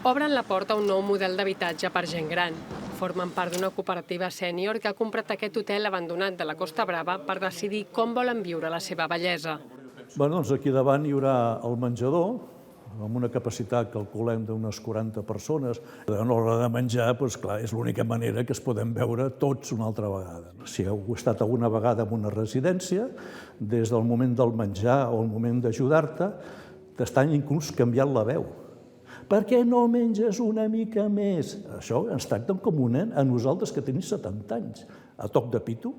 Obren la porta a un nou model d'habitatge per gent gran. Formen part d'una cooperativa sènior que ha comprat aquest hotel abandonat de la Costa Brava per decidir com volen viure la seva vellesa. Doncs aquí davant hi haurà el menjador, amb una capacitat, calculem, d'unes 40 persones. A l'hora de menjar, clar, és l'única manera que es podem veure tots una altra vegada. Si heu estat alguna vegada en una residència, des del moment del menjar o el moment d'ajudar-te, t'estan inclús canviant la veu. Per què no menges una mica més? Això ens tracten com un nen a nosaltres que tenim 70 anys, a toc de pito.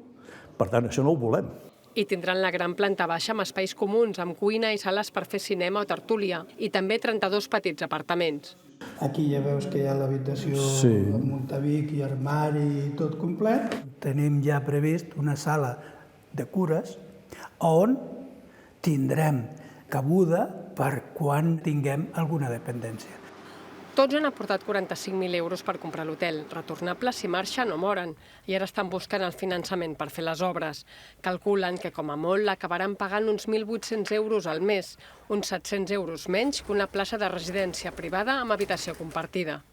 Per tant, això no ho volem. I tindran la gran planta baixa amb espais comuns, amb cuina i sales per fer cinema o tertúlia, i també 32 petits apartaments. Aquí ja veus que hi ha l'habitació amb un tabic i armari i tot complet. Tenim ja previst una sala de cures on tindrem cabuda per quan tinguem alguna dependència. Tots han aportat 45.000 euros per comprar l'hotel, retornables si marxen o moren, i ara estan buscant el finançament per fer les obres. Calculen que com a molt acabaran pagant uns 1.800 euros al mes, uns 700 euros menys que una plaça de residència privada amb habitació compartida.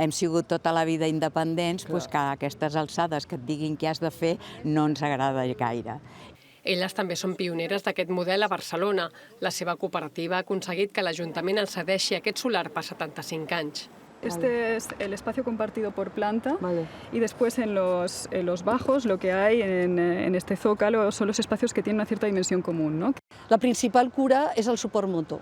Hem sigut tota la vida independents, que a aquestes alçades que et diguin què has de fer no ens agrada gaire. Elles també són pioneres d'aquest model a Barcelona. La seva cooperativa ha aconseguit que l'Ajuntament els cedeixi aquest solar per 75 anys. Este es el espacio compartido por planta y después en los bajos lo que hay en este zócalo son los espacios que tienen una cierta dimensión común, ¿no? La principal cura és el suport mutu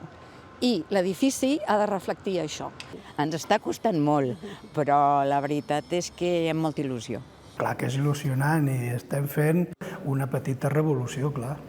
i l'edifici ha de reflectir això. Ens està costant molt, però la veritat és que hi ha molta il·lusió. Clar que és il·lusionant i estem fent una petita revolució, clar.